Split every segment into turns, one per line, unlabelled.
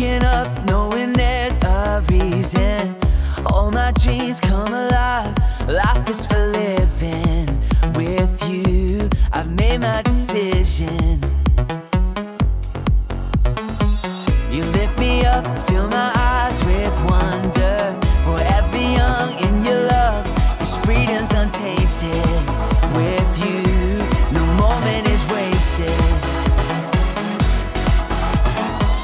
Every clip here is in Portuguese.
waking up knowing there's a reason. All my dreams come alive, life is for living. With you, I've made my decision. You lift me up, fill my eyes with wonder. Forever young in your love, this freedom's untainted. With you, no moment is wasted.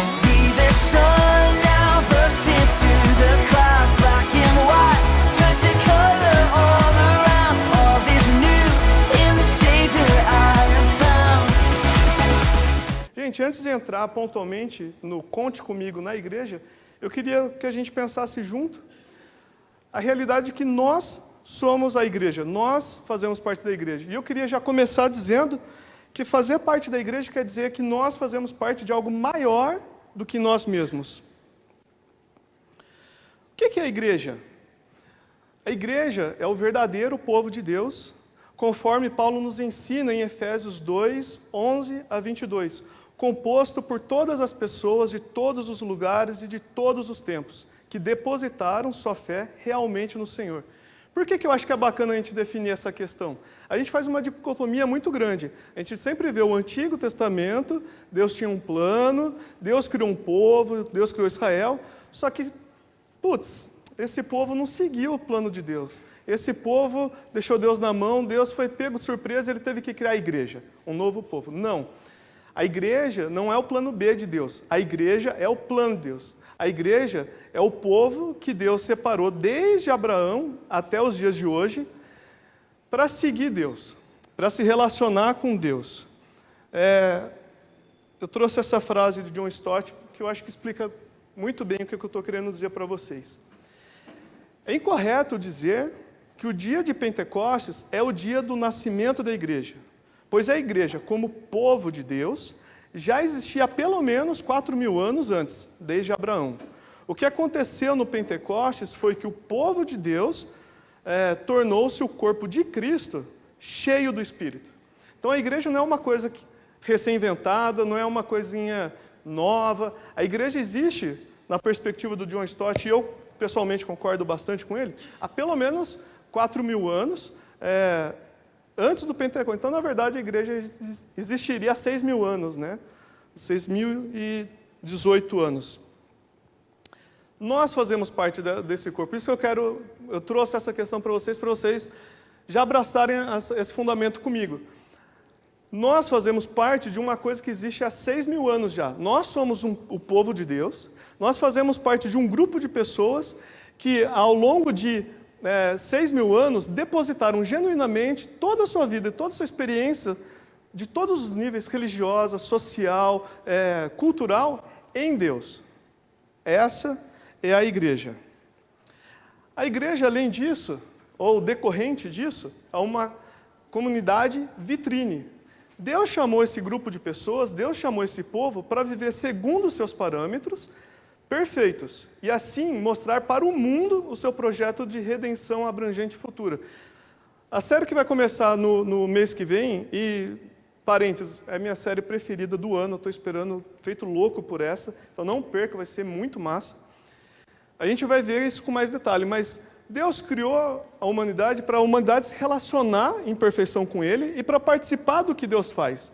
See the sun now bursting through the clouds. Black and white turn to color all around. All is new in the Savior I have found.
Gente, antes de entrar pontualmente no Conte Comigo na igreja, eu queria que a gente pensasse junto a realidade de que nós somos a igreja, nós fazemos parte da igreja. E eu queria já começar dizendo que fazer parte da igreja quer dizer que nós fazemos parte de algo maior do que nós mesmos. O que é a igreja? A igreja é o verdadeiro povo de Deus, conforme Paulo nos ensina em Efésios 2, 11 a 22, composto por todas as pessoas de todos os lugares e de todos os tempos, que depositaram sua fé realmente no Senhor. Por que eu acho que é bacana a gente definir essa questão? A gente faz uma dicotomia muito grande. A gente sempre vê o Antigo Testamento, Deus tinha um plano, Deus criou um povo, Deus criou Israel, só que, esse povo não seguiu o plano de Deus. Esse povo deixou Deus na mão, Deus foi pego de surpresa, ele teve que criar a igreja, um novo povo. Não. A igreja não é o plano B de Deus, a igreja é o plano de Deus. A igreja é o povo que Deus separou desde Abraão até os dias de hoje para seguir Deus, para se relacionar com Deus. Eu trouxe essa frase de John Stott que eu acho que explica muito bem o que eu estou querendo dizer para vocês. É incorreto dizer que o dia de Pentecostes é o dia do nascimento da igreja, pois a igreja, como povo de Deus, já existia há pelo menos 4.000 anos antes, desde Abraão. O que aconteceu no Pentecostes foi que o povo de Deus tornou-se o corpo de Cristo, cheio do Espírito. Então a igreja não é uma coisa recém-inventada, não é uma coisinha nova. A igreja existe, na perspectiva do John Stott, e eu pessoalmente concordo bastante com ele, há pelo menos 4.000 anos, antes do Pentecostes. Então, na verdade, a igreja existiria há 6.000 anos, né? 6.018 anos. Nós fazemos parte desse corpo. Por isso que eu trouxe essa questão para vocês já abraçarem esse fundamento comigo. Nós fazemos parte de uma coisa que existe há 6.000 anos já. Nós somos o povo de Deus. Nós fazemos parte de um grupo de pessoas que, ao longo de 6.000 anos, depositaram genuinamente toda a sua vida, toda a sua experiência, de todos os níveis, religiosa, social, cultural, em Deus. Essa é a igreja. A igreja, além disso, ou decorrente disso, é uma comunidade vitrine. Deus chamou esse grupo de pessoas, Deus chamou esse povo para viver segundo os seus parâmetros perfeitos, e assim mostrar para o mundo o seu projeto de redenção abrangente e futura. A série que vai começar no mês que vem, e, parênteses, é a minha série preferida do ano, eu estou esperando, feito louco por essa, então não perca, vai ser muito massa. A gente vai ver isso com mais detalhe, mas Deus criou a humanidade para a humanidade se relacionar em perfeição com Ele e para participar do que Deus faz.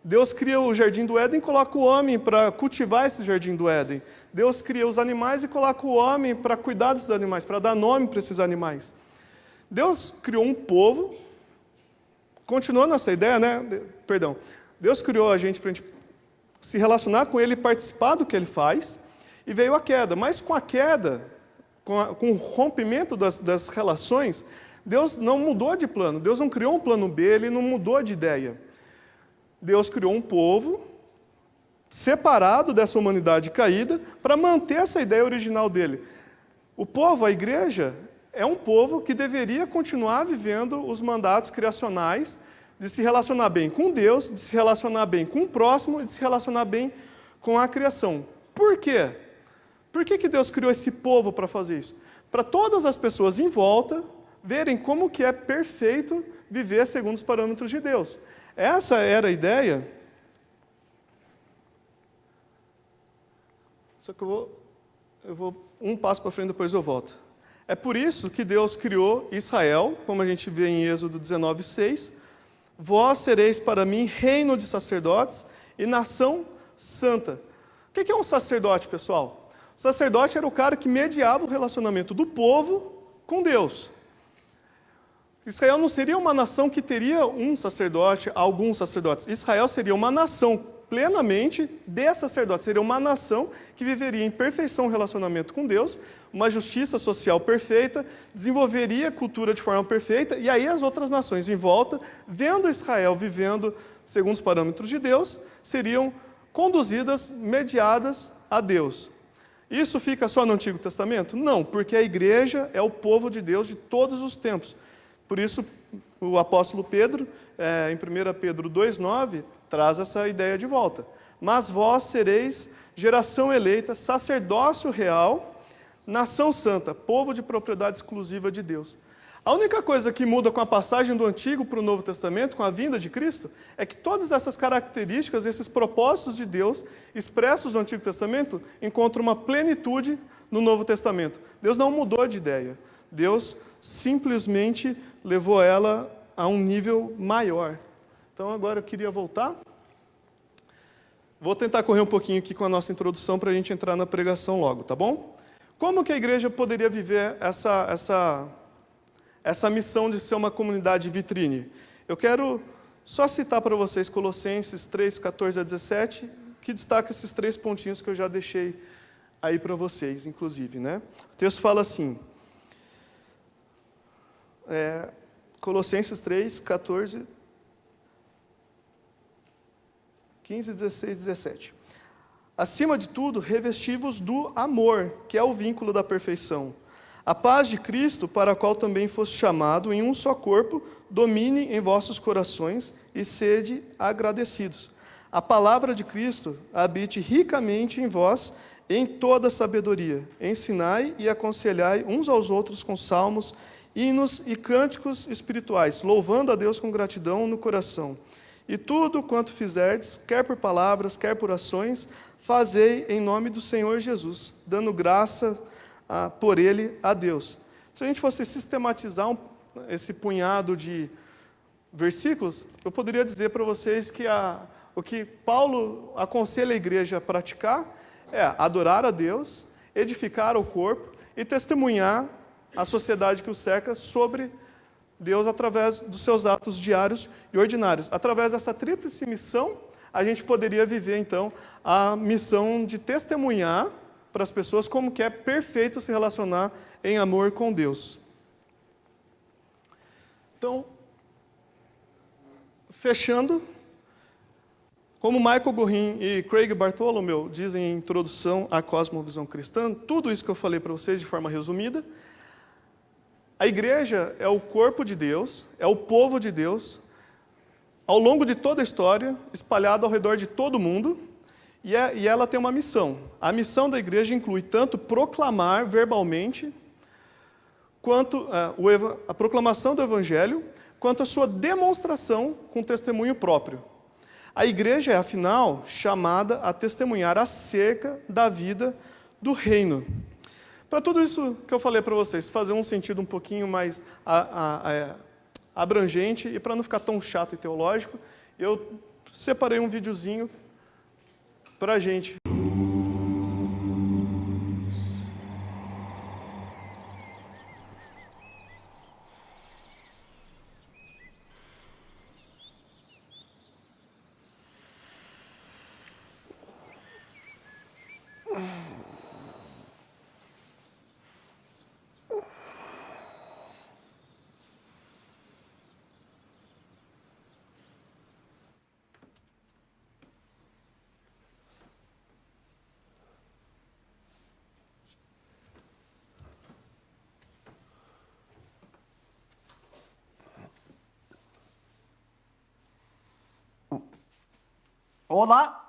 Deus cria o jardim do Éden e coloca o homem para cultivar esse jardim do Éden. Deus cria os animais e coloca o homem para cuidar desses animais, para dar nome para esses animais. Deus criou um povo, continuando essa ideia, né? Deus criou a gente para a gente se relacionar com Ele e participar do que Ele faz, e veio a queda. Mas com a queda, com o rompimento das relações, Deus não mudou de plano, Deus não criou um plano B, Ele não mudou de ideia. Deus criou um povo separado dessa humanidade caída para manter essa ideia original dele. O povo, a igreja, é um povo que deveria continuar vivendo os mandatos criacionais de se relacionar bem com Deus, de se relacionar bem com o próximo e de se relacionar bem com a criação. Por quê? Por que Deus criou esse povo para fazer isso? Para todas as pessoas em volta verem como que é perfeito viver segundo os parâmetros de Deus. Essa era a ideia Só que eu vou um passo para frente, depois eu volto. É por isso que Deus criou Israel, como a gente vê em Êxodo 19:6. Vós sereis para mim reino de sacerdotes e nação santa. O que é um sacerdote, pessoal? O sacerdote era o cara que mediava o relacionamento do povo com Deus. Israel não seria uma nação que teria um sacerdote, alguns sacerdotes. Israel seria uma nação plenamente de sacerdotes. Seria uma nação que viveria em perfeição o relacionamento com Deus, uma justiça social perfeita, desenvolveria a cultura de forma perfeita, e aí as outras nações em volta, vendo Israel vivendo segundo os parâmetros de Deus, seriam conduzidas, mediadas a Deus. Isso fica só no Antigo Testamento? Não, porque a igreja é o povo de Deus de todos os tempos. Por isso, o apóstolo Pedro, em 1 Pedro 2,9, traz essa ideia de volta. Mas vós sereis geração eleita, sacerdócio real, nação santa, povo de propriedade exclusiva de Deus. A única coisa que muda com a passagem do Antigo para o Novo Testamento, com a vinda de Cristo, é que todas essas características, esses propósitos de Deus, expressos no Antigo Testamento, encontram uma plenitude no Novo Testamento. Deus não mudou de ideia. Deus simplesmente levou ela a um nível maior. Então agora eu queria voltar. Vou tentar correr um pouquinho aqui com a nossa introdução para a gente entrar na pregação logo, tá bom? Como que a igreja poderia viver essa missão de ser uma comunidade vitrine? Eu quero só citar para vocês Colossenses 3, 14 a 17, que destaca esses 3 pontinhos que eu já deixei aí para vocês, inclusive, né? O texto fala assim, Colossenses 3, 14, 15, 16, 17. Acima de tudo, revesti-vos do amor, que é o vínculo da perfeição. A paz de Cristo, para a qual também foste chamado em um só corpo, domine em vossos corações e sede agradecidos. A palavra de Cristo habite ricamente em vós, em toda sabedoria. Ensinai e aconselhai uns aos outros com salmos, hinos e cânticos espirituais, louvando a Deus com gratidão no coração. E tudo quanto fizerdes, quer por palavras, quer por ações, fazei em nome do Senhor Jesus, dando graça por Ele a Deus. Se a gente fosse sistematizar esse punhado de versículos, eu poderia dizer para vocês que o que Paulo aconselha a igreja a praticar é adorar a Deus, edificar o corpo e testemunhar a sociedade que o cerca sobre Deus através dos seus atos diários e ordinários. Através dessa tríplice missão, a gente poderia viver, então, a missão de testemunhar para as pessoas como que é perfeito se relacionar em amor com Deus. Então, fechando, como Michael Gorin e Craig Bartholomew dizem em Introdução à Cosmovisão Cristã, tudo isso que eu falei para vocês de forma resumida, a igreja é o corpo de Deus, é o povo de Deus, ao longo de toda a história, espalhado ao redor de todo o mundo, e ela tem uma missão. A missão da igreja inclui tanto proclamar verbalmente, quanto a proclamação do Evangelho, quanto a sua demonstração com testemunho próprio. A igreja é, afinal, chamada a testemunhar acerca da vida do reino. Para tudo isso que eu falei para vocês, fazer um sentido um pouquinho mais abrangente e para não ficar tão chato e teológico, eu separei um videozinho para a gente.
Olá!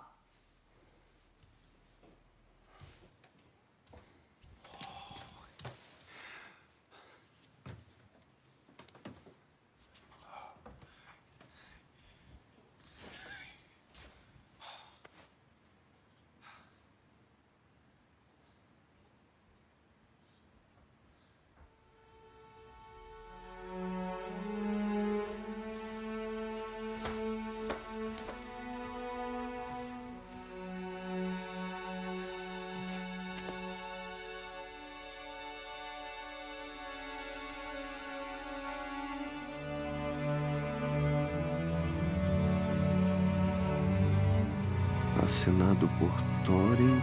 Assinado por Thorin,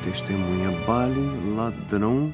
testemunha Balin, ladrão.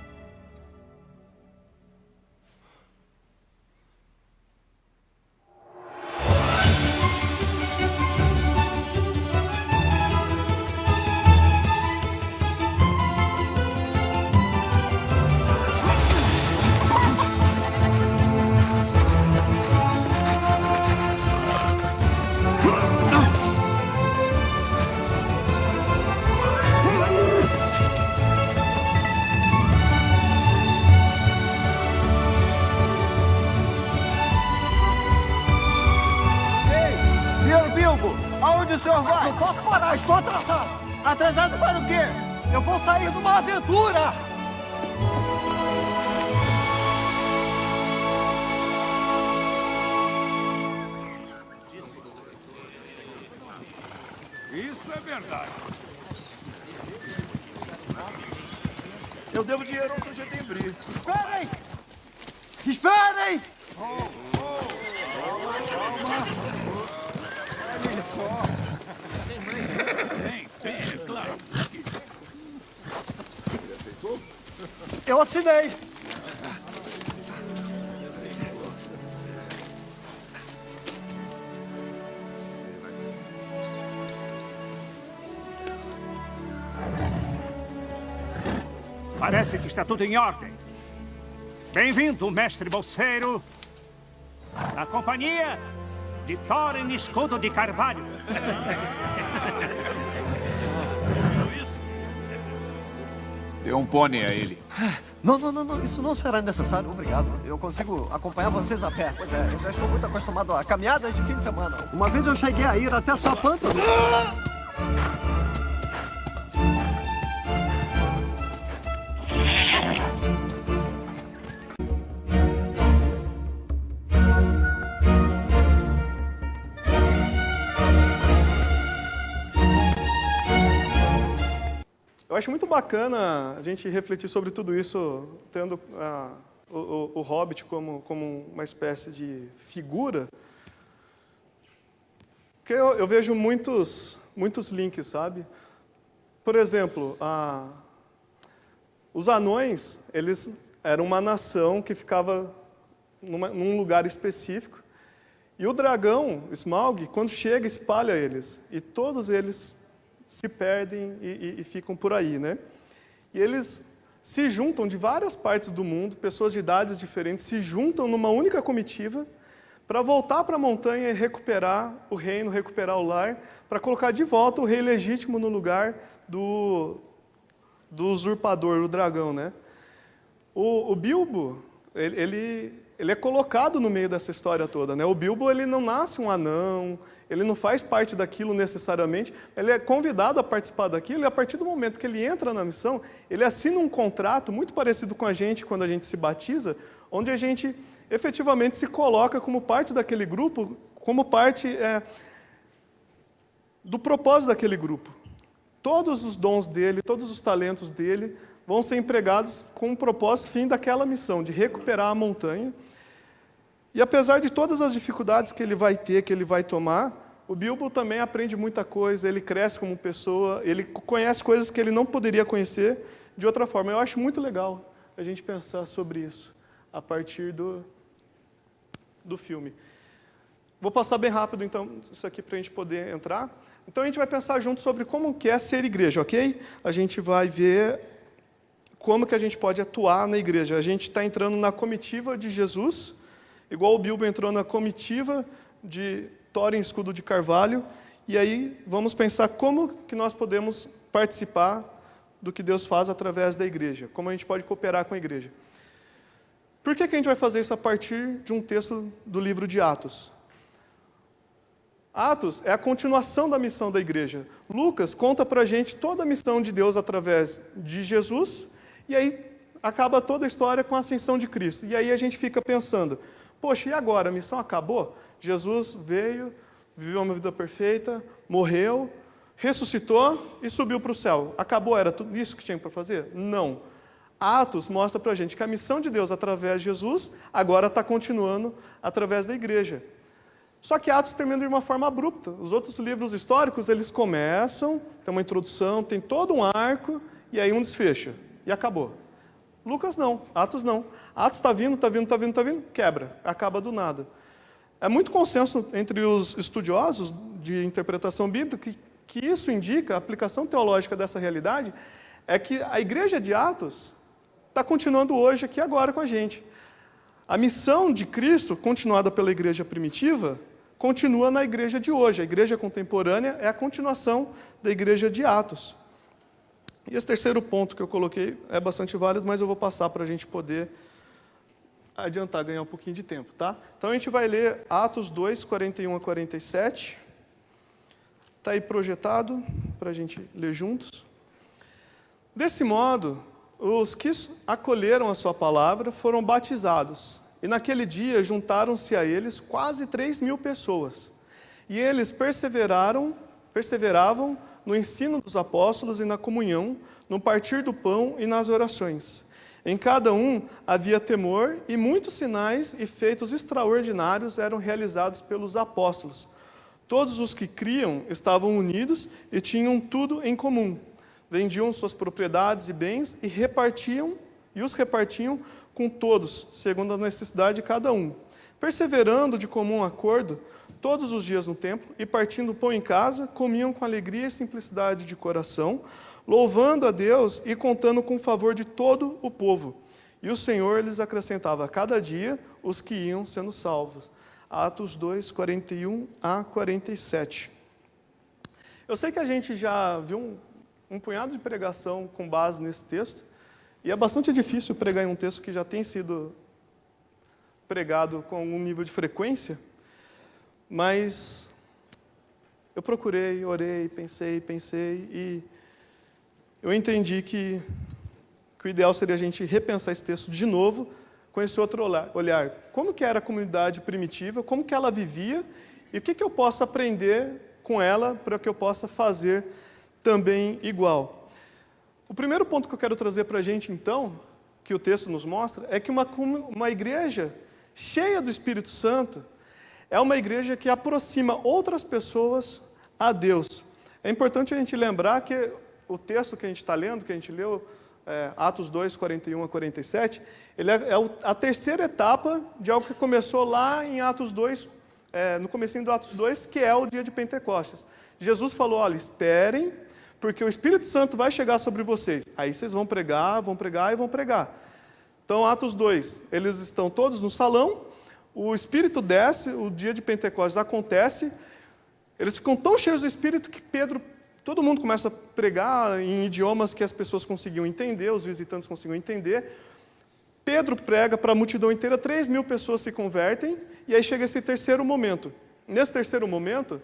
Aonde o senhor vai? Não posso parar, estou atrasado. Atrasado para o quê? Eu vou sair numa aventura!
Isso é verdade.
Eu devo dinheiro ao Sr. Dembri. Esperem! Esperem!
Tem, é claro.
Eu assinei!
Parece que está tudo em ordem. Bem-vindo, mestre bolseiro, à companhia de Thorin Escudo de Carvalho.
Dê um pônei a ele.
Não, isso não será necessário, obrigado. Eu consigo acompanhar vocês a pé. Pois é, eu já estou muito acostumado a caminhadas de fim de semana. Uma vez eu cheguei a ir até Sapanta.
Eu acho muito bacana a gente refletir sobre tudo isso, tendo o Hobbit como uma espécie de figura. Porque eu vejo muitos links, sabe? Por exemplo, os anões, eles eram uma nação que ficava num lugar específico. E o dragão, Smaug, quando chega, espalha eles. E todos eles se perdem e ficam por aí, né? E eles se juntam de várias partes do mundo, pessoas de idades diferentes, se juntam numa única comitiva para voltar para a montanha e recuperar o reino, recuperar o lar, para colocar de volta o rei legítimo no lugar do usurpador, o dragão, né? O Bilbo, ele é colocado no meio dessa história toda, né? O Bilbo, ele não nasce um anão, ele não faz parte daquilo necessariamente, ele é convidado a participar daquilo, e a partir do momento que ele entra na missão, ele assina um contrato muito parecido com a gente quando a gente se batiza, onde a gente efetivamente se coloca como parte daquele grupo, como parte do propósito daquele grupo. Todos os dons dele, todos os talentos dele vão ser empregados com o propósito fim daquela missão, de recuperar a montanha. E apesar de todas as dificuldades que ele vai ter, que ele vai tomar, o Bilbo também aprende muita coisa, ele cresce como pessoa, ele conhece coisas que ele não poderia conhecer de outra forma. Eu acho muito legal a gente pensar sobre isso a partir do filme. Vou passar bem rápido, então, isso aqui para a gente poder entrar. Então, a gente vai pensar junto sobre como que é ser igreja, ok? A gente vai ver como que a gente pode atuar na igreja. A gente está entrando na comitiva de Jesus, igual o Bilbo entrou na comitiva de Thorin Escudo de Carvalho, e aí vamos pensar como que nós podemos participar do que Deus faz através da igreja, como a gente pode cooperar com a igreja. Por que a gente vai fazer isso a partir de um texto do livro de Atos? Atos é a continuação da missão da igreja. Lucas conta para a gente toda a missão de Deus através de Jesus, e aí acaba toda a história com a ascensão de Cristo. E aí a gente fica pensando, poxa, e agora? A missão acabou? Jesus veio, viveu uma vida perfeita, morreu, ressuscitou e subiu para o céu. Acabou? Era tudo isso que tinha para fazer? Não. Atos mostra para a gente que a missão de Deus através de Jesus agora está continuando através da igreja. Só que Atos termina de uma forma abrupta. Os outros livros históricos, eles começam, tem uma introdução, tem todo um arco, e aí um desfecha. E acabou. Lucas não, Atos não. Atos está vindo, quebra, acaba do nada. É muito consenso entre os estudiosos de interpretação bíblica que isso indica, a aplicação teológica dessa realidade, é que a igreja de Atos está continuando hoje aqui agora com a gente. A missão de Cristo, continuada pela igreja primitiva, continua na igreja de hoje. A igreja contemporânea é a continuação da igreja de Atos. E esse terceiro ponto que eu coloquei é bastante válido, mas eu vou passar para a gente poder adiantar, ganhar um pouquinho de tempo, tá? Então a gente vai ler Atos 2, 41 a 47. Está aí projetado para a gente ler juntos. Desse modo, os que acolheram a sua palavra foram batizados, e naquele dia juntaram-se a eles quase 3.000 pessoas. E eles perseveravam no ensino dos apóstolos e na comunhão, no partir do pão e nas orações. Em cada um havia temor, e muitos sinais e feitos extraordinários eram realizados pelos apóstolos. Todos os que criam estavam unidos e tinham tudo em comum. Vendiam suas propriedades e bens e os repartiam com todos, segundo a necessidade de cada um. Perseverando de comum acordo, todos os dias no templo, e partindo o pão em casa, comiam com alegria e simplicidade de coração, louvando a Deus e contando com o favor de todo o povo. E o Senhor lhes acrescentava a cada dia os que iam sendo salvos. Atos 2, 41 a 47. Eu sei que a gente já viu um punhado de pregação com base nesse texto, e é bastante difícil pregar em um texto que já tem sido pregado com algum nível de frequência, mas eu procurei, orei, pensei, e eu entendi que o ideal seria a gente repensar esse texto de novo, com esse outro olhar. Como que era a comunidade primitiva, como que ela vivia, e o que eu posso aprender com ela para que eu possa fazer também igual. O primeiro ponto que eu quero trazer para a gente, então, que o texto nos mostra, é que uma igreja cheia do Espírito Santo é uma igreja que aproxima outras pessoas a Deus. É importante a gente lembrar que o texto que a gente está lendo, que a gente leu, Atos 2, 41 a 47, ele é a terceira etapa de algo que começou lá em Atos 2, no comecinho do Atos 2, que é o dia de Pentecostes. Jesus falou, olha, esperem, porque o Espírito Santo vai chegar sobre vocês. Aí vocês vão pregar e vão pregar. Então, Atos 2, eles estão todos no salão, o Espírito desce, o dia de Pentecostes acontece, eles ficam tão cheios do Espírito que todo mundo começa a pregar em idiomas que as pessoas conseguiam entender, os visitantes conseguiam entender. Pedro prega para a multidão inteira, 3.000 pessoas se convertem, e aí chega esse terceiro momento. Nesse terceiro momento,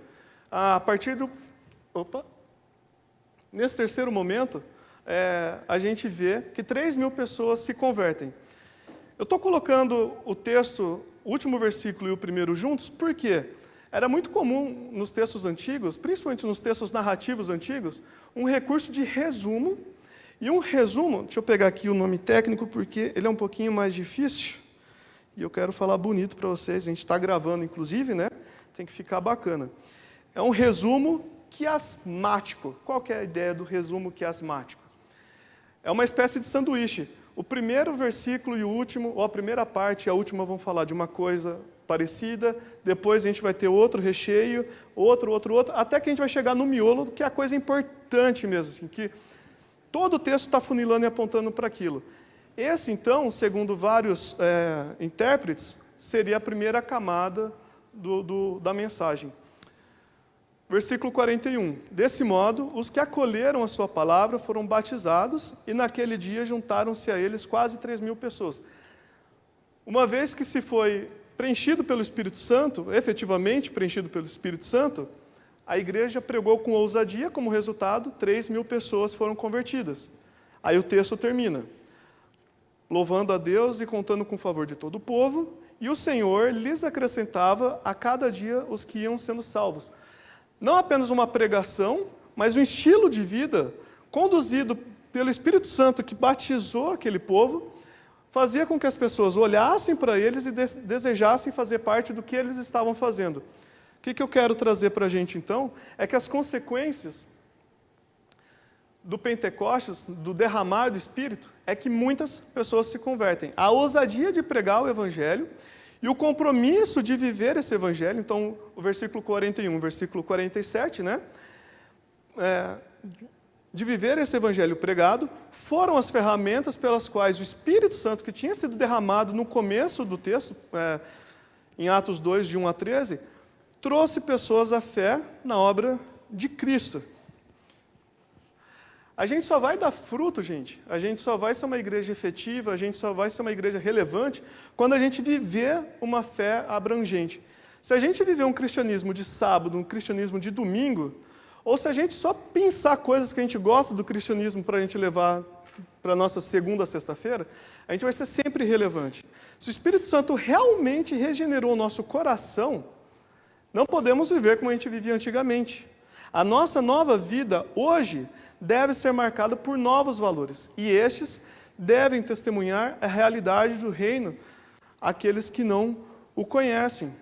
Nesse terceiro momento, a gente vê que 3.000 pessoas se convertem. Eu estou colocando o texto, o último versículo e o primeiro juntos, porque era muito comum nos textos antigos, principalmente nos textos narrativos antigos, um recurso de resumo. E um resumo, deixa eu pegar aqui o nome técnico, porque ele é um pouquinho mais difícil, e eu quero falar bonito para vocês, a gente está gravando inclusive, né? Tem que ficar bacana. É um resumo quiasmático. Qual que é a ideia do resumo quiasmático? É uma espécie de sanduíche. O primeiro versículo e o último, ou a primeira parte e a última vão falar de uma coisa parecida, depois a gente vai ter outro recheio, outro, até que a gente vai chegar no miolo, que é a coisa importante mesmo, assim, que todo o texto está funilando e apontando para aquilo. Esse, então, segundo vários intérpretes, seria a primeira camada da mensagem. Versículo 41. Desse modo, os que acolheram a sua palavra foram batizados, e naquele dia juntaram-se a eles quase 3.000 pessoas. Uma vez que se foi preenchido pelo Espírito Santo, efetivamente preenchido pelo Espírito Santo, a igreja pregou com ousadia, como resultado, 3.000 pessoas foram convertidas. Aí o texto termina. Louvando a Deus e contando com o favor de todo o povo, e o Senhor lhes acrescentava a cada dia os que iam sendo salvos. Não apenas uma pregação, mas um estilo de vida conduzido pelo Espírito Santo que batizou aquele povo, fazia com que as pessoas olhassem para eles e desejassem fazer parte do que eles estavam fazendo. O que eu quero trazer para a gente, então, é que as consequências do Pentecostes, do derramar do Espírito, é que muitas pessoas se convertem. A ousadia de pregar o Evangelho e o compromisso de viver esse Evangelho, então, o versículo 41, o versículo 47, né? De viver esse Evangelho pregado, foram as ferramentas pelas quais o Espírito Santo, que tinha sido derramado no começo do texto, em Atos 2, de 1 a 13, trouxe pessoas à fé na obra de Cristo. A gente só vai dar fruto, gente, a gente só vai ser uma igreja efetiva, a gente só vai ser uma igreja relevante quando a gente viver uma fé abrangente. Se a gente viver um cristianismo de sábado, um cristianismo de domingo, ou se a gente só pensar coisas que a gente gosta do cristianismo para a gente levar para a nossa segunda sexta-feira, a gente vai ser sempre irrelevante. Se o Espírito Santo realmente regenerou o nosso coração, não podemos viver como a gente vivia antigamente. A nossa nova vida, hoje, deve ser marcada por novos valores. E estes devem testemunhar a realidade do reino àqueles que não o conhecem.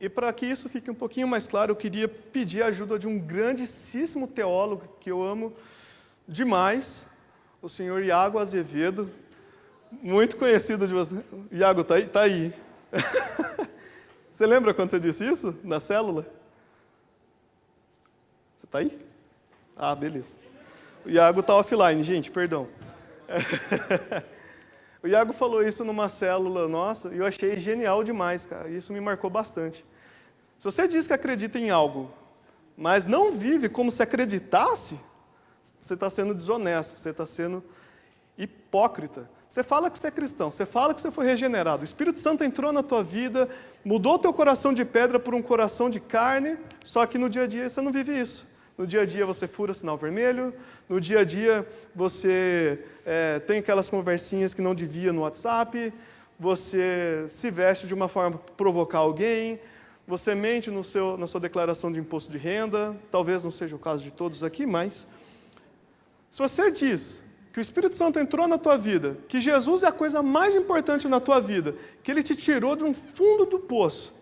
E para que isso fique um pouquinho mais claro, eu queria pedir a ajuda de um grandíssimo teólogo que eu amo demais, o senhor Iago Azevedo, muito conhecido de você. Iago, tá aí? Tá aí. Você lembra quando você disse isso na célula? Você está aí? Ah, beleza. O Iago está offline, gente, perdão. O Iago falou isso numa célula nossa e eu achei genial demais, cara. Isso me marcou bastante. Se você diz que acredita em algo, mas não vive como se acreditasse, você está sendo desonesto, você está sendo hipócrita. Você fala que você é cristão, você fala que você foi regenerado. O Espírito Santo entrou na tua vida, mudou teu coração de pedra por um coração de carne, só que no dia a dia você não vive isso. No dia a dia você fura sinal vermelho, no dia a dia você tem aquelas conversinhas que não devia no WhatsApp, você se veste de uma forma para provocar alguém, você mente na sua declaração de imposto de renda, talvez não seja o caso de todos aqui, mas se você diz que o Espírito Santo entrou na tua vida, que Jesus é a coisa mais importante na tua vida, que Ele te tirou de um fundo do poço,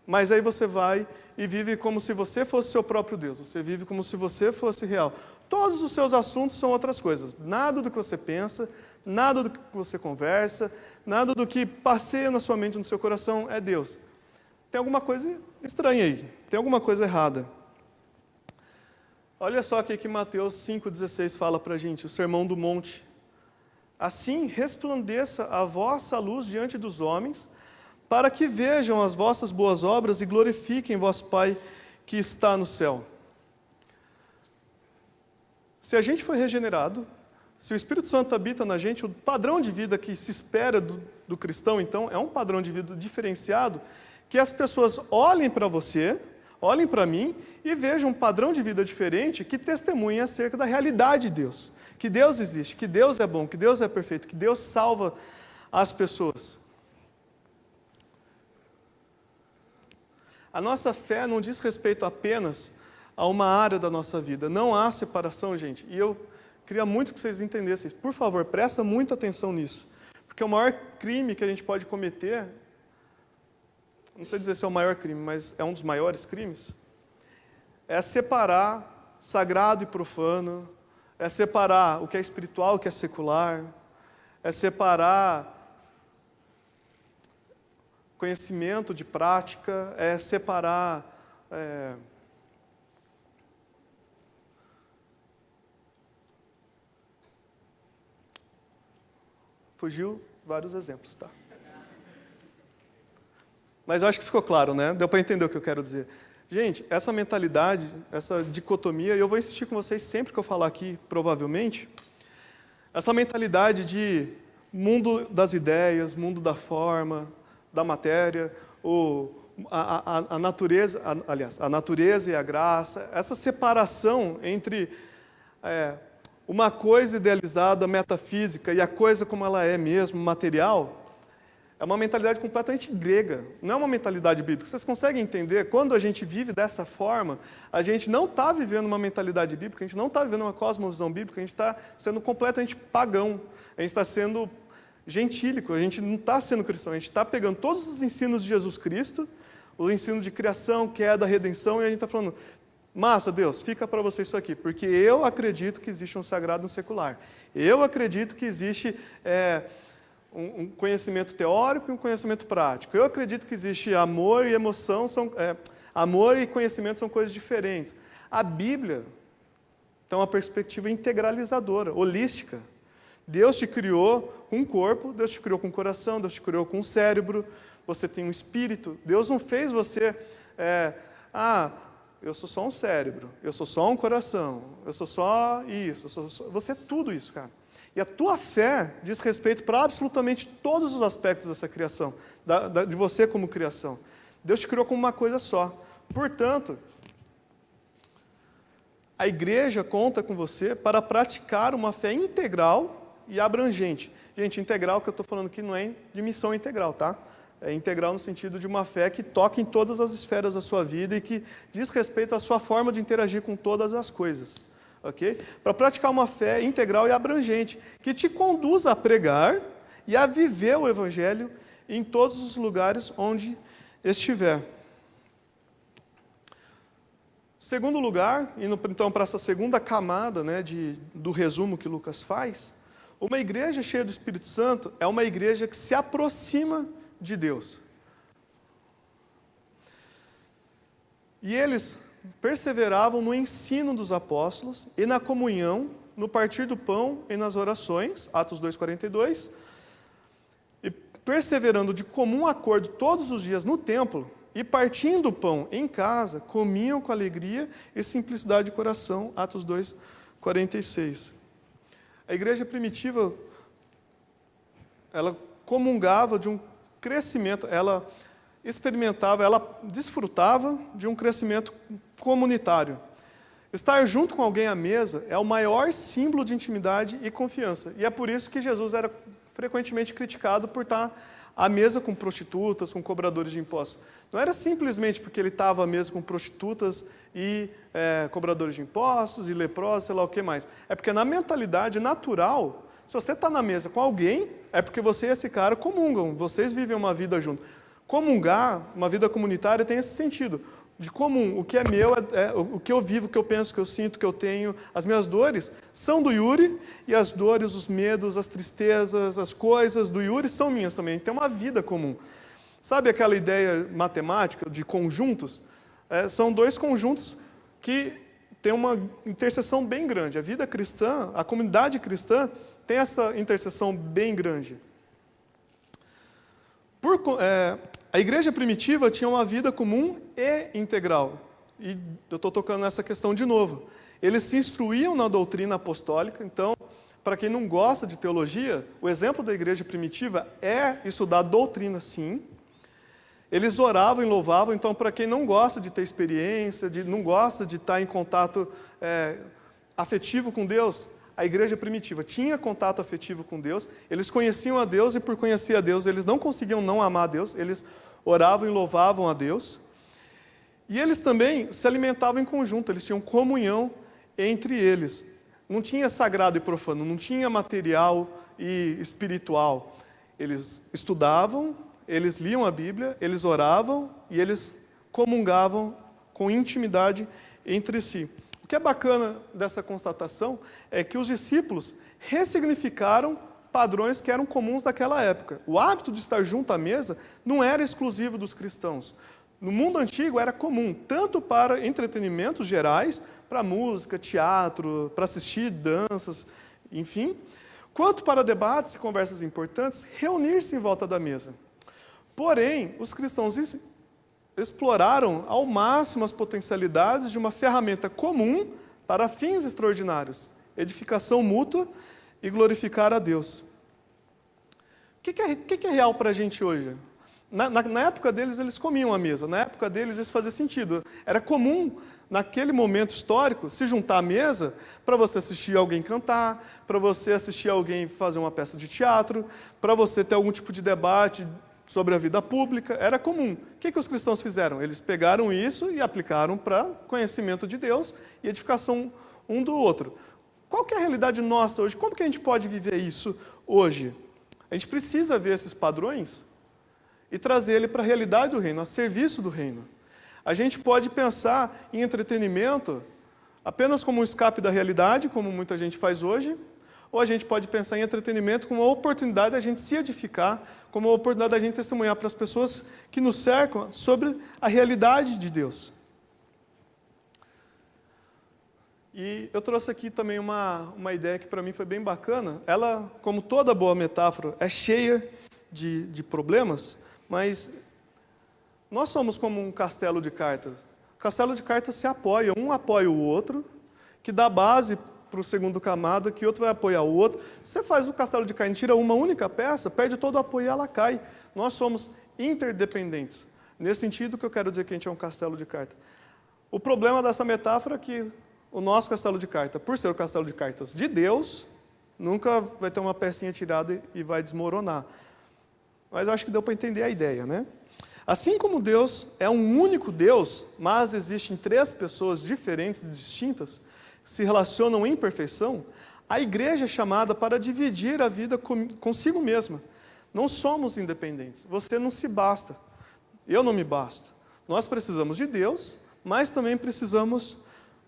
mas aí você vai e vive como se você fosse seu próprio Deus, você vive como se você fosse real. Todos os seus assuntos são outras coisas, nada do que você pensa, nada do que você conversa, nada do que passeia na sua mente, no seu coração é Deus. Tem alguma coisa estranha aí, tem alguma coisa errada. Olha só o que Mateus 5,16 fala para a gente, o Sermão do Monte. Assim resplandeça a vossa luz diante dos homens, para que vejam as vossas boas obras e glorifiquem vosso Pai que está no céu. Se a gente foi regenerado, se o Espírito Santo habita na gente, o padrão de vida que se espera do cristão, então, é um padrão de vida diferenciado, que as pessoas olhem para você, olhem para mim e vejam um padrão de vida diferente que testemunhe acerca da realidade de Deus. Que Deus existe, que Deus é bom, que Deus é perfeito, que Deus salva as pessoas. A nossa fé não diz respeito apenas a uma área da nossa vida. Não há separação, gente. E eu queria muito que vocês entendessem. Por favor, presta muita atenção nisso. Porque o maior crime que a gente pode cometer, não sei dizer se é o maior crime, mas é um dos maiores crimes, é separar sagrado e profano, é separar o que é espiritual e o que é secular, é separar conhecimento de prática, é separar fugiu vários exemplos, tá? Mas eu acho que ficou claro, né? Deu para entender o que eu quero dizer. Gente, essa mentalidade, essa dicotomia, e eu vou insistir com vocês sempre que eu falar aqui, provavelmente, essa mentalidade de mundo das ideias, mundo da forma, da matéria, a natureza, aliás, a natureza e a graça, essa separação entre uma coisa idealizada, metafísica, e a coisa como ela é mesmo, material, é uma mentalidade completamente grega, não é uma mentalidade bíblica. Vocês conseguem entender? Quando a gente vive dessa forma, a gente não está vivendo uma mentalidade bíblica, a gente não está vivendo uma cosmovisão bíblica, a gente está sendo completamente pagão, a gente está sendo gentílico, a gente não está sendo cristão, a gente está pegando todos os ensinos de Jesus Cristo, o ensino de criação, queda, redenção, e a gente está falando, massa, Deus, fica para você isso aqui, porque eu acredito que existe um sagrado e um secular. Eu acredito que existe um conhecimento teórico e um conhecimento prático. Eu acredito que existe amor e emoção, amor e conhecimento são coisas diferentes. A Bíblia tem uma perspectiva integralizadora, holística. Deus te criou com um corpo, Deus te criou com um coração, Deus te criou com um cérebro, você tem um espírito. Deus não fez você, eu sou só um cérebro, eu sou só um coração, eu sou só isso, você é tudo isso, cara. E a tua fé diz respeito para absolutamente todos os aspectos dessa criação, de você como criação. Deus te criou como uma coisa só. Portanto, a igreja conta com você para praticar uma fé integral e abrangente. Gente, integral que eu estou falando aqui não é de missão integral, tá? É integral no sentido de uma fé que toca em todas as esferas da sua vida e que diz respeito à sua forma de interagir com todas as coisas. Okay? Para praticar uma fé integral e abrangente, que te conduza a pregar e a viver o Evangelho em todos os lugares onde estiver. Segundo lugar, indo então para essa segunda camada, né, do resumo que Lucas faz, uma igreja cheia do Espírito Santo é uma igreja que se aproxima de Deus. E eles perseveravam no ensino dos apóstolos e na comunhão, no partir do pão e nas orações, Atos 2,42, e perseverando de comum acordo todos os dias no templo, e partindo o pão em casa, comiam com alegria e simplicidade de coração, Atos 2,46. A igreja primitiva, ela comungava de um crescimento, ela experimentava, ela desfrutava de um crescimento comunitário. Estar junto com alguém à mesa é o maior símbolo de intimidade e confiança. E é por isso que Jesus era frequentemente criticado por estar à mesa com prostitutas, com cobradores de impostos. Não era simplesmente porque ele estava à mesa com prostitutas e cobradores de impostos e leprosos, sei lá o que mais. É porque na mentalidade natural, se você está na mesa com alguém, é porque você e esse cara comungam, vocês vivem uma vida junto. Comungar, uma vida comunitária, tem esse sentido. De comum, o que é meu, o que eu vivo, o que eu penso, o que eu sinto, o que eu tenho. As minhas dores são do Yuri, e as dores, os medos, as tristezas, as coisas do Yuri são minhas também. Tem uma vida comum. Sabe aquela ideia matemática de conjuntos? São dois conjuntos que têm uma interseção bem grande. A vida cristã, a comunidade cristã, tem essa interseção bem grande. A igreja primitiva tinha uma vida comum e integral. E eu estou tocando nessa questão de novo. Eles se instruíam na doutrina apostólica. Então, para quem não gosta de teologia, o exemplo da igreja primitiva é estudar doutrina, sim. Eles oravam e louvavam. Então, para quem não gosta de ter experiência, não gosta de estar em contato afetivo com Deus, a igreja primitiva tinha contato afetivo com Deus, eles conheciam a Deus e por conhecer a Deus, eles não conseguiam não amar a Deus, eles oravam e louvavam a Deus. E eles também se alimentavam em conjunto, eles tinham comunhão entre eles. Não tinha sagrado e profano, não tinha material e espiritual. Eles estudavam, eles liam a Bíblia, eles oravam e eles comungavam com intimidade entre si. O que é bacana dessa constatação é que os discípulos ressignificaram padrões que eram comuns daquela época. O hábito de estar junto à mesa não era exclusivo dos cristãos. No mundo antigo era comum, tanto para entretenimentos gerais, para música, teatro, para assistir danças, enfim, quanto para debates e conversas importantes, reunir-se em volta da mesa. Porém, os cristãos exploraram ao máximo as potencialidades de uma ferramenta comum para fins extraordinários, edificação mútua e glorificar a Deus. O que é real para a gente hoje? Na época deles, eles comiam à mesa, na época deles isso fazia sentido. Era comum, naquele momento histórico, se juntar à mesa para você assistir alguém cantar, para você assistir alguém fazer uma peça de teatro, para você ter algum tipo de debate sobre a vida pública, era comum. O que os cristãos fizeram? Eles pegaram isso e aplicaram para conhecimento de Deus e edificação um do outro. Qual que é a realidade nossa hoje? Como que a gente pode viver isso hoje? A gente precisa ver esses padrões e trazer ele para a realidade do reino, a serviço do reino. A gente pode pensar em entretenimento apenas como um escape da realidade, como muita gente faz hoje, ou a gente pode pensar em entretenimento como uma oportunidade da gente se edificar, como uma oportunidade da gente testemunhar para as pessoas que nos cercam sobre a realidade de Deus. E eu trouxe aqui também uma ideia que para mim foi bem bacana. Ela, como toda boa metáfora, é cheia de problemas, mas nós somos como um castelo de cartas. O castelo de cartas se apoia, um apoia o outro, que dá base para o segundo camada, que outro vai apoiar o outro. Se você faz o castelo de carne, tira uma única peça, perde todo o apoio e ela cai. Nós somos interdependentes. Nesse sentido que eu quero dizer que a gente é um castelo de cartas. O problema dessa metáfora é que o nosso castelo de cartas, por ser o castelo de cartas de Deus, nunca vai ter uma pecinha tirada e vai desmoronar. Mas eu acho que deu para entender a ideia, né? Assim como Deus é um único Deus, mas existem 3 pessoas diferentes e distintas, que se relacionam em perfeição, a igreja é chamada para dividir a vida consigo mesma. Não somos independentes. Você não se basta. Eu não me basto. Nós precisamos de Deus, mas também precisamos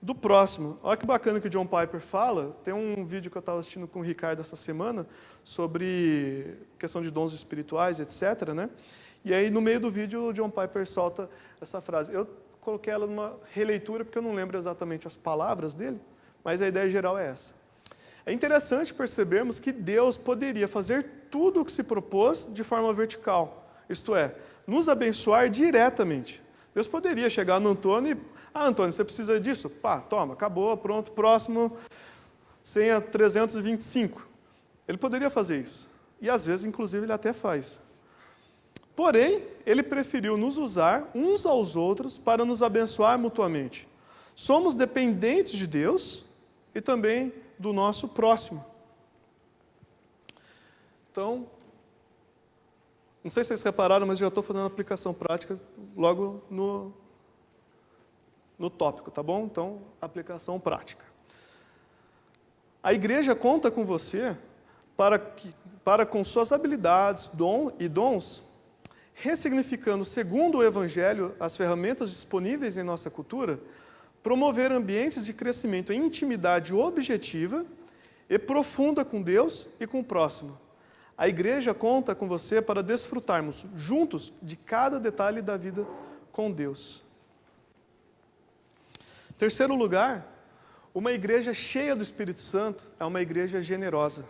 do próximo. Olha que bacana que o John Piper fala. Tem um vídeo que eu estava assistindo com o Ricardo essa semana sobre questão de dons espirituais, etc., né? E aí, no meio do vídeo, o John Piper solta essa frase. Eu coloquei ela numa releitura, porque eu não lembro exatamente as palavras dele, mas a ideia geral é essa. É interessante percebermos que Deus poderia fazer tudo o que se propôs de forma vertical, isto é, nos abençoar diretamente. Deus poderia chegar no Antônio e, Antônio, você precisa disso? Pá, toma, acabou, pronto, próximo, senha 325. Ele poderia fazer isso. E às vezes, inclusive, ele até faz. Porém, ele preferiu nos usar uns aos outros para nos abençoar mutuamente. Somos dependentes de Deus e também do nosso próximo. Então, não sei se vocês repararam, mas eu já estou fazendo uma aplicação prática logo no tópico, tá bom? Então, aplicação prática. A igreja conta com você para com suas habilidades e dons, ressignificando, segundo o Evangelho, as ferramentas disponíveis em nossa cultura, promover ambientes de crescimento em intimidade objetiva e profunda com Deus e com o próximo. A igreja conta com você para desfrutarmos juntos de cada detalhe da vida com Deus. Terceiro lugar, uma igreja cheia do Espírito Santo é uma igreja generosa.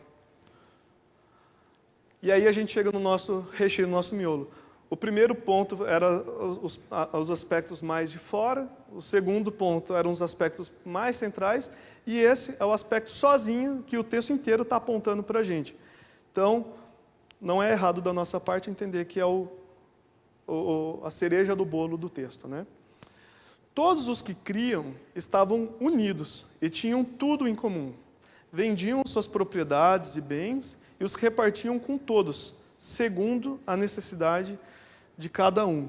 E aí a gente chega no nosso recheio, no nosso miolo. O primeiro ponto era os aspectos mais de fora, o segundo ponto eram os aspectos mais centrais, e esse é o aspecto sozinho que o texto inteiro está apontando para a gente. Então, não é errado da nossa parte entender que é a cereja do bolo do texto, né? Todos os que criam estavam unidos e tinham tudo em comum. Vendiam suas propriedades e bens e os repartiam com todos, segundo a necessidade de cada um.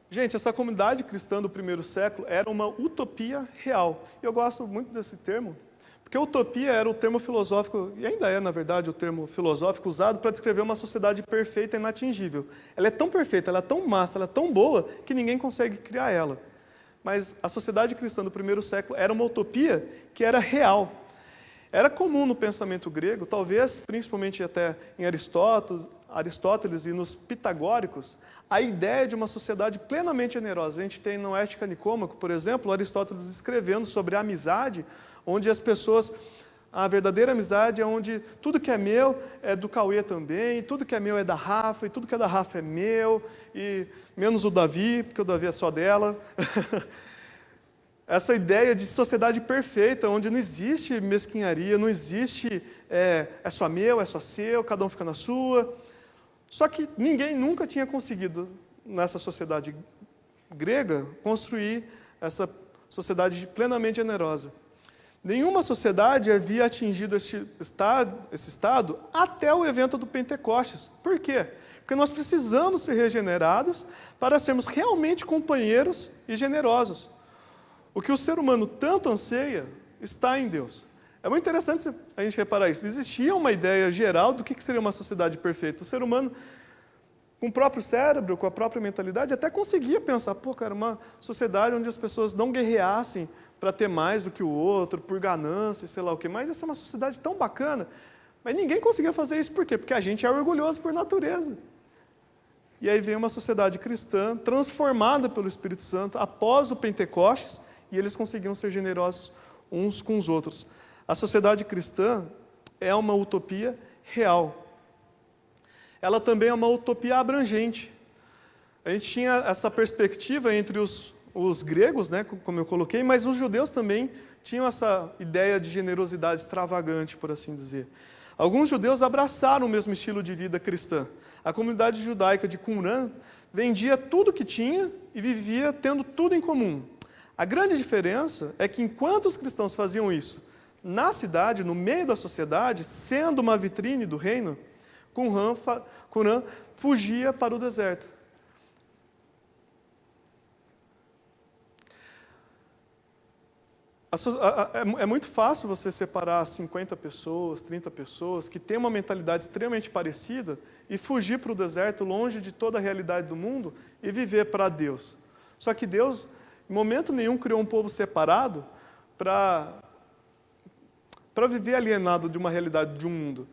Gente, essa comunidade cristã do primeiro século era uma utopia real. E eu gosto muito desse termo, porque utopia era o termo filosófico, e ainda é, na verdade, o termo filosófico usado para descrever uma sociedade perfeita e inatingível. Ela é tão perfeita, ela é tão massa, ela é tão boa, que ninguém consegue criar ela. Mas a sociedade cristã do primeiro século era uma utopia que era real. Era comum no pensamento grego, talvez principalmente até em Aristóteles e nos pitagóricos, a ideia de uma sociedade plenamente generosa. A gente tem no Ética Nicômaco, por exemplo, Aristóteles escrevendo sobre a amizade, onde as pessoas, a verdadeira amizade é onde tudo que é meu é do Cauê também, tudo que é meu é da Rafa, e tudo que é da Rafa é meu, e menos o Davi, porque o Davi é só dela. Essa ideia de sociedade perfeita, onde não existe mesquinharia, não existe é só meu, é só seu, cada um fica na sua. Só que ninguém nunca tinha conseguido, nessa sociedade grega, construir essa sociedade plenamente generosa. Nenhuma sociedade havia atingido esse estado até o evento do Pentecostes. Por quê? Porque nós precisamos ser regenerados para sermos realmente companheiros e generosos. O que o ser humano tanto anseia está em Deus. É muito interessante a gente reparar isso. Existia uma ideia geral do que seria uma sociedade perfeita. O ser humano, com o próprio cérebro, com a própria mentalidade, até conseguia pensar, pô, cara, uma sociedade onde as pessoas não guerreassem para ter mais do que o outro, por ganância, sei lá o quê. Mas essa é uma sociedade tão bacana. Mas ninguém conseguia fazer isso. Por quê? Porque a gente é orgulhoso por natureza. E aí vem uma sociedade cristã transformada pelo Espírito Santo após o Pentecostes, e eles conseguiam ser generosos uns com os outros. A sociedade cristã é uma utopia real. Ela também é uma utopia abrangente. A gente tinha essa perspectiva entre os gregos, né, como eu coloquei, mas os judeus também tinham essa ideia de generosidade extravagante, por assim dizer. Alguns judeus abraçaram o mesmo estilo de vida cristã. A comunidade judaica de Qumran vendia tudo que tinha e vivia tendo tudo em comum. A grande diferença é que enquanto os cristãos faziam isso na cidade, no meio da sociedade, sendo uma vitrine do reino, Qumran fugia para o deserto. É muito fácil você separar 50 pessoas, 30 pessoas que têm uma mentalidade extremamente parecida e fugir para o deserto, longe de toda a realidade do mundo, e viver para Deus. Só que Deus, em momento nenhum, criou um povo separado para viver alienado de uma realidade de um mundo.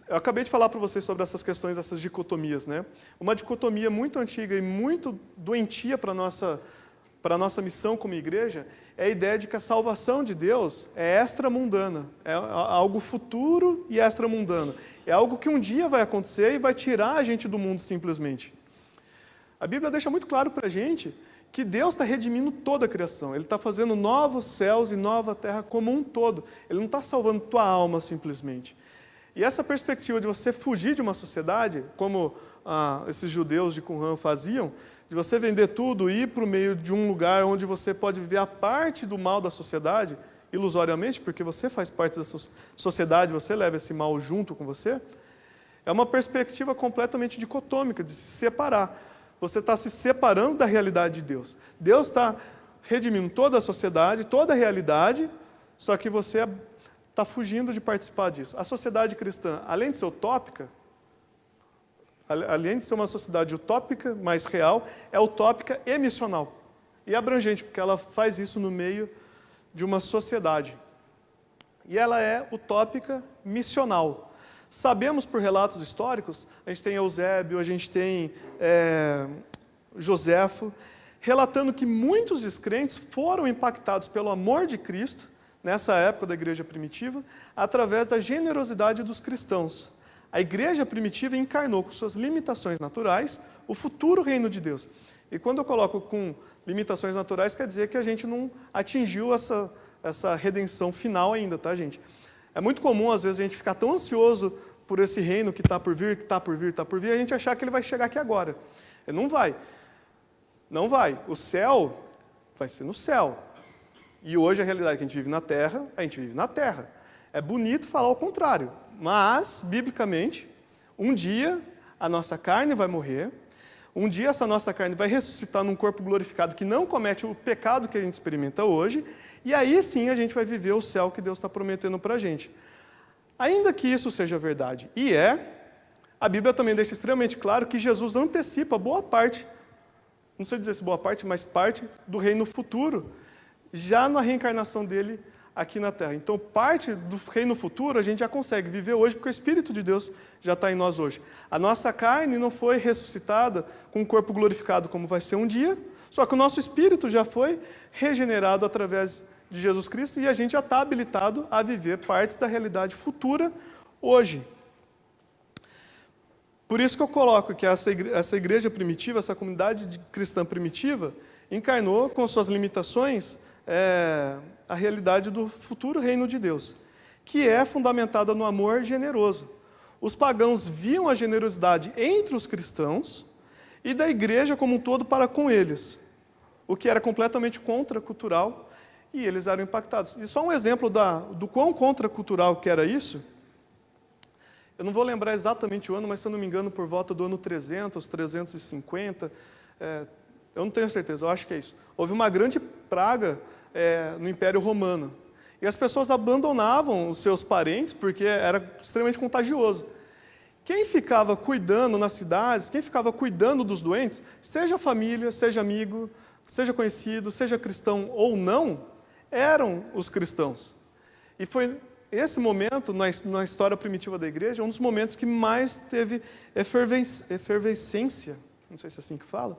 Eu acabei de falar para vocês sobre essas questões, essas dicotomias, né? Uma dicotomia muito antiga e muito doentia para a nossa missão como igreja é a ideia de que a salvação de Deus é extramundana, é algo futuro e extramundano. É algo que um dia vai acontecer e vai tirar a gente do mundo simplesmente. A Bíblia deixa muito claro para a gente que Deus está redimindo toda a criação. Ele está fazendo novos céus e nova terra como um todo. Ele não está salvando tua alma simplesmente. E essa perspectiva de você fugir de uma sociedade, como esses judeus de Qumran faziam, de você vender tudo e ir para o meio de um lugar onde você pode viver a parte do mal da sociedade, ilusoriamente, porque você faz parte dessa sociedade, você leva esse mal junto com você, é uma perspectiva completamente dicotômica, de se separar. Você está se separando da realidade de Deus. Deus está redimindo toda a sociedade, toda a realidade, só que você está fugindo de participar disso. A sociedade cristã, além de ser utópica, além de ser uma sociedade utópica, mais real, é utópica e missional. E abrangente, porque ela faz isso no meio de uma sociedade. E ela é utópica missional. Sabemos por relatos históricos, a gente tem Eusébio, a gente tem Joséfo, relatando que muitos descrentes foram impactados pelo amor de Cristo, nessa época da igreja primitiva, através da generosidade dos cristãos. A igreja primitiva encarnou com suas limitações naturais o futuro reino de Deus. E quando eu coloco com limitações naturais, quer dizer que a gente não atingiu essa redenção final ainda, tá, gente? É muito comum, às vezes, a gente ficar tão ansioso por esse reino que está por vir, que está por vir, está por vir, a gente achar que ele vai chegar aqui agora. Ele não vai. Não vai. O céu vai ser no céu. E hoje a realidade que a gente vive na terra, a gente vive na terra. É bonito falar o contrário, mas, biblicamente, um dia a nossa carne vai morrer, um dia essa nossa carne vai ressuscitar num corpo glorificado que não comete o pecado que a gente experimenta hoje, e aí sim a gente vai viver o céu que Deus está prometendo para a gente. Ainda que isso seja verdade, a Bíblia também deixa extremamente claro que Jesus antecipa boa parte, não sei dizer se boa parte, mas parte do reino futuro, já na reencarnação dele aqui na Terra. Então, parte do reino futuro a gente já consegue viver hoje, porque o Espírito de Deus já está em nós hoje. A nossa carne não foi ressuscitada com um corpo glorificado como vai ser um dia, só que o nosso Espírito já foi regenerado através de Jesus Cristo e a gente já está habilitado a viver partes da realidade futura hoje. Por isso que eu coloco que essa igreja primitiva, essa comunidade cristã primitiva, encarnou com suas limitações a realidade do futuro reino de Deus, que é fundamentada no amor generoso. Os pagãos viam a generosidade entre os cristãos e da igreja como um todo para com eles, o que era completamente contracultural, e eles eram impactados. E só um exemplo do quão contracultural que era isso, eu não vou lembrar exatamente o ano, mas se eu não me engano, por volta do ano 300, 350, eu não tenho certeza, eu acho que é isso. Houve uma grande praga no Império Romano. E as pessoas abandonavam os seus parentes porque era extremamente contagioso. Quem ficava cuidando nas cidades, quem ficava cuidando dos doentes, seja família, seja amigo, seja conhecido, seja cristão ou não, eram os cristãos. E foi esse momento, na história primitiva da igreja, um dos momentos que mais teve efervescência, não sei se é assim que fala,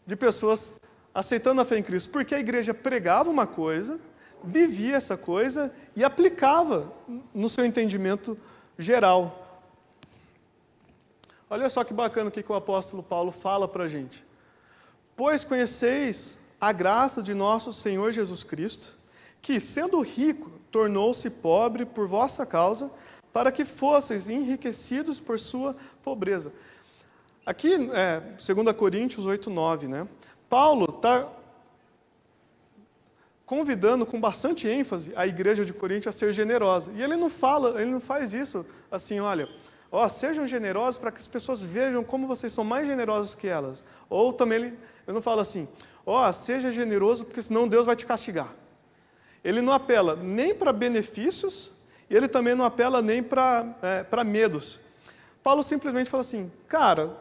de pessoas aceitando a fé em Cristo, porque a igreja pregava uma coisa, vivia essa coisa e aplicava no seu entendimento geral. Olha só que bacana o que o apóstolo Paulo fala para a gente. Pois conheceis a graça de nosso Senhor Jesus Cristo, que, sendo rico, tornou-se pobre por vossa causa, para que fosseis enriquecidos por sua pobreza. Aqui, 2 Coríntios 8:9, né? Paulo está convidando com bastante ênfase a igreja de Corinto a ser generosa. E ele não faz isso assim, olha, sejam generosos para que as pessoas vejam como vocês são mais generosos que elas. Ou também ele não fala assim, seja generoso porque senão Deus vai te castigar. Ele não apela nem para benefícios e ele também não apela nem para medos. Paulo simplesmente fala assim, cara,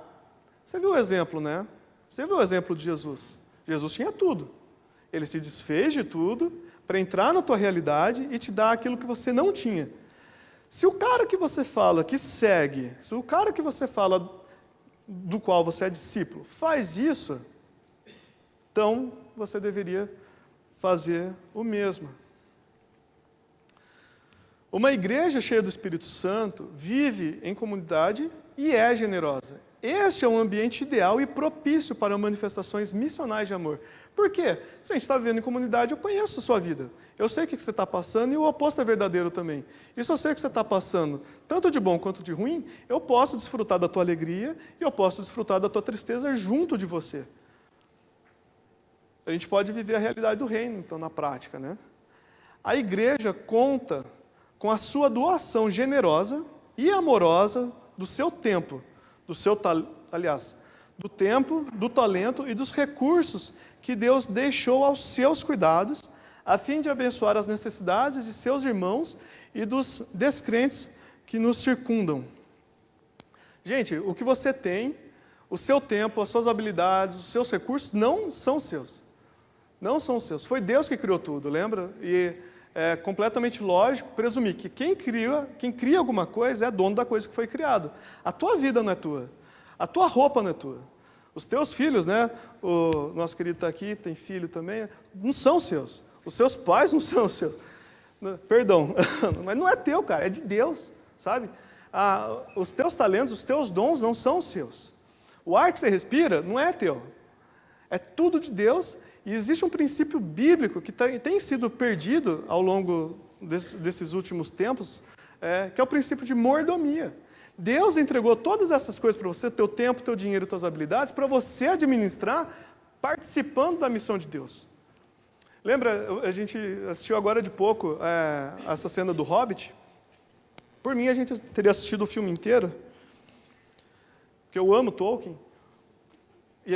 você viu o exemplo, né? Você viu o exemplo de Jesus. Jesus tinha tudo. Ele se desfez de tudo para entrar na tua realidade e te dar aquilo que você não tinha. Se o cara que você fala que segue, se o cara que você fala do qual você é discípulo faz isso, então você deveria fazer o mesmo. Uma igreja cheia do Espírito Santo vive em comunidade e é generosa. Este é um ambiente ideal e propício para manifestações missionais de amor. Por quê? Se a gente está vivendo em comunidade, eu conheço a sua vida. Eu sei o que você está passando e o oposto é verdadeiro também. E se eu sei o que você está passando, tanto de bom quanto de ruim, eu posso desfrutar da tua alegria e eu posso desfrutar da tua tristeza junto de você. A gente pode viver a realidade do reino, então, na prática, né? A igreja conta com a sua doação generosa e amorosa do seu tempo, do tempo, do talento e dos recursos que Deus deixou aos seus cuidados, a fim de abençoar as necessidades de seus irmãos e dos descrentes que nos circundam. Gente, o que você tem, o seu tempo, as suas habilidades, os seus recursos, não são seus. Não são seus. Foi Deus que criou tudo, lembra? E é completamente lógico presumir que quem cria alguma coisa é dono da coisa que foi criada. A tua vida não é tua. A tua roupa não é tua. Os teus filhos, né? O nosso querido está aqui, tem filho também, não são seus. Os seus pais não são seus. Perdão, mas não é teu, cara, é de Deus, sabe? Os teus talentos, os teus dons não são seus. O ar que você respira não é teu. É tudo de Deus. E existe um princípio bíblico que tem sido perdido ao longo desses últimos tempos, que é o princípio de mordomia. Deus entregou todas essas coisas para você, teu tempo, teu dinheiro, tuas habilidades, para você administrar participando da missão de Deus. Lembra, a gente assistiu agora de pouco essa cena do Hobbit? Por mim, a gente teria assistido o filme inteiro, porque eu amo Tolkien. E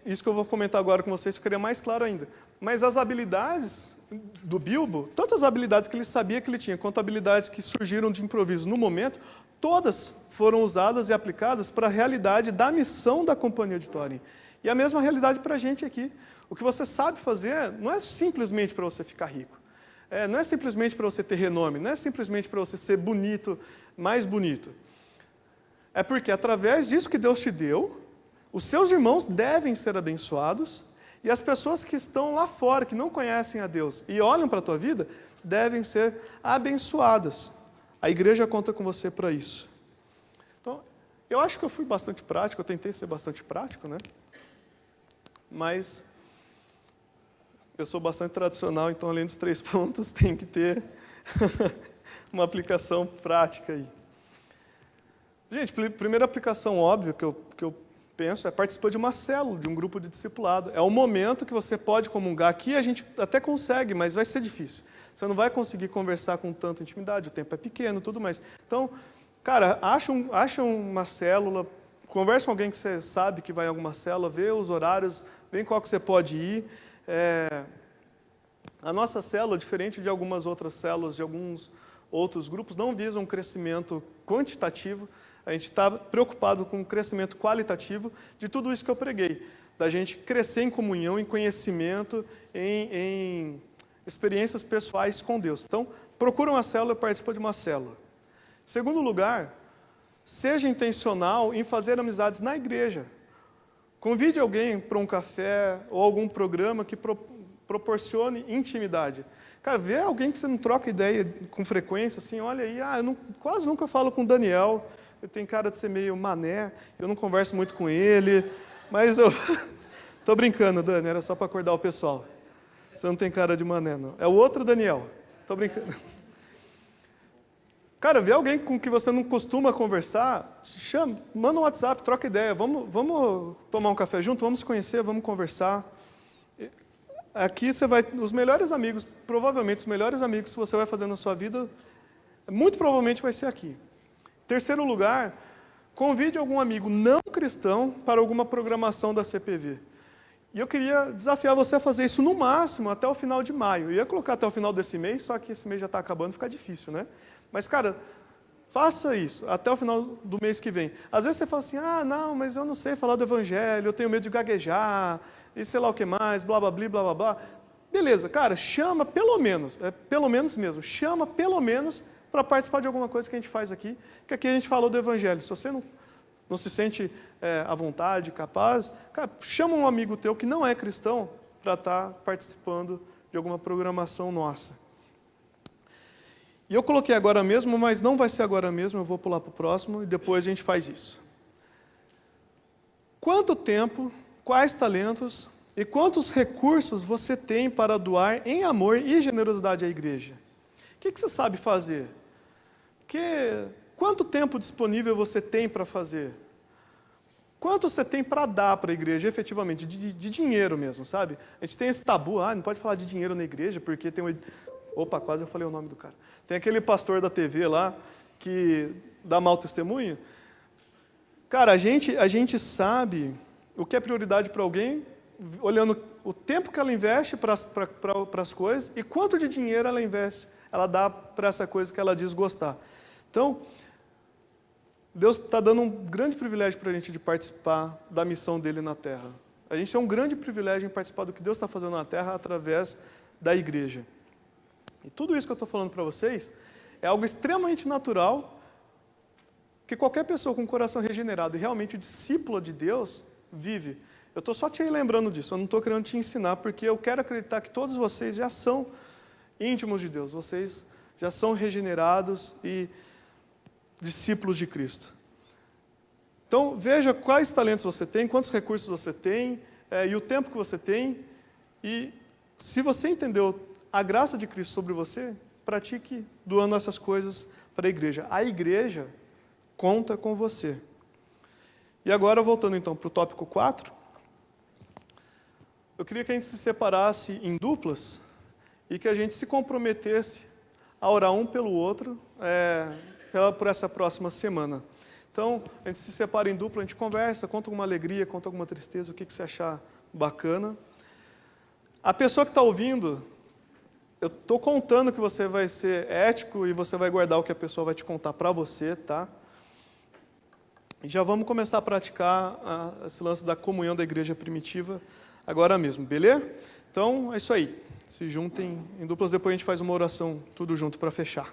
isso que eu vou comentar agora com vocês ficaria mais claro ainda. Mas as habilidades do Bilbo, tanto as habilidades que ele sabia que ele tinha, quanto habilidades que surgiram de improviso no momento, todas foram usadas e aplicadas para a realidade da missão da Companhia de Thorin. E a mesma realidade para a gente aqui. O que você sabe fazer não é simplesmente para você ficar rico. Não é simplesmente para você ter renome, não é simplesmente para você ser bonito, mais bonito. É porque através disso que Deus te deu, os seus irmãos devem ser abençoados e as pessoas que estão lá fora, que não conhecem a Deus e olham para a tua vida, devem ser abençoadas. A igreja conta com você para isso. Então, eu acho que eu fui bastante prático, eu tentei ser bastante prático, né? Mas eu sou bastante tradicional, então além dos 3 pontos, tem que ter uma aplicação prática aí. Gente, primeira aplicação óbvia que eu penso é participar de uma célula, de um grupo de discipulado. É um momento que você pode comungar. Aqui a gente até consegue, mas vai ser difícil. Você não vai conseguir conversar com tanta intimidade, o tempo é pequeno, tudo mais. Então, cara, acha uma célula, conversa com alguém que você sabe que vai em alguma célula, vê os horários, vê em qual que você pode ir. A nossa célula, diferente de algumas outras células, de alguns outros grupos, não visa um crescimento quantitativo. A gente está preocupado com o crescimento qualitativo de tudo isso que eu preguei. Da gente crescer em comunhão, em conhecimento, em experiências pessoais com Deus. Então, procura uma célula e participa de uma célula. Segundo lugar, seja intencional em fazer amizades na igreja. Convide alguém para um café ou algum programa que proporcione intimidade. Cara, vê alguém que você não troca ideia com frequência, assim, olha aí, quase nunca falo com o Daniel, eu tenho cara de ser meio mané, eu não converso muito com ele, mas eu... Tô brincando, Dani, era só para acordar o pessoal. Você não tem cara de mané, não. É o outro Daniel. Tô brincando. Cara, vê alguém com que você não costuma conversar, chama, manda um WhatsApp, troca ideia, vamos tomar um café junto, vamos se conhecer, vamos conversar. Aqui você vai, os melhores amigos, provavelmente os melhores amigos que você vai fazer na sua vida, muito provavelmente vai ser aqui. Terceiro lugar, convide algum amigo não cristão para alguma programação da CPV. E eu queria desafiar você a fazer isso no máximo até o final de maio. Eu ia colocar até o final desse mês, só que esse mês já está acabando, fica difícil, né? Mas, cara, faça isso até o final do mês que vem. Às vezes você fala assim, não, mas eu não sei falar do evangelho, eu tenho medo de gaguejar, e sei lá o que mais, blá, blá, blá, blá, blá, blá. Beleza, cara, chama pelo menos mesmo, chama pelo menos para participar de alguma coisa que a gente faz aqui, que aqui a gente falou do evangelho. Se você não se sente à vontade, capaz, cara, chama um amigo teu que não é cristão para estar participando de alguma programação nossa. E eu coloquei agora mesmo, mas não vai ser agora mesmo, eu vou pular para o próximo e depois a gente faz isso. Quanto tempo, quais talentos e quantos recursos você tem para doar em amor e generosidade à igreja? O que você sabe fazer? Quanto tempo disponível você tem para fazer? Quanto você tem para dar para a igreja, efetivamente, de dinheiro mesmo, sabe? A gente tem esse tabu, não pode falar de dinheiro na igreja, porque tem Opa, quase eu falei o nome do cara. Tem aquele pastor da TV lá, que dá mau testemunho. Cara, a gente sabe o que é prioridade para alguém, olhando o tempo que ela investe para as coisas e quanto de dinheiro ela investe, ela dá para essa coisa que ela diz gostar. Então, Deus está dando um grande privilégio para a gente de participar da missão dele na Terra. A gente tem um grande privilégio em participar do que Deus está fazendo na Terra através da igreja. E tudo isso que eu estou falando para vocês é algo extremamente natural que qualquer pessoa com o coração regenerado e realmente discípula de Deus vive. Eu estou só te lembrando disso, eu não estou querendo te ensinar, porque eu quero acreditar que todos vocês já são íntimos de Deus, vocês já são regenerados e discípulos de Cristo. Então, veja quais talentos você tem, quantos recursos você tem, e o tempo que você tem, e se você entendeu a graça de Cristo sobre você, pratique doando essas coisas para a igreja. A igreja conta com você. E agora, voltando então para o tópico 4, eu queria que a gente se separasse em duplas e que a gente se comprometesse a orar um pelo outro por essa próxima semana. Então, a gente se separa em dupla, a gente conversa, conta alguma alegria, conta alguma tristeza, o que você achar bacana. A pessoa que está ouvindo, eu estou contando que você vai ser ético e você vai guardar o que a pessoa vai te contar para você, tá? E já vamos começar a praticar esse lance da comunhão da igreja primitiva agora mesmo, beleza? Então, é isso aí. Se juntem em duplas, depois a gente faz uma oração tudo junto para fechar.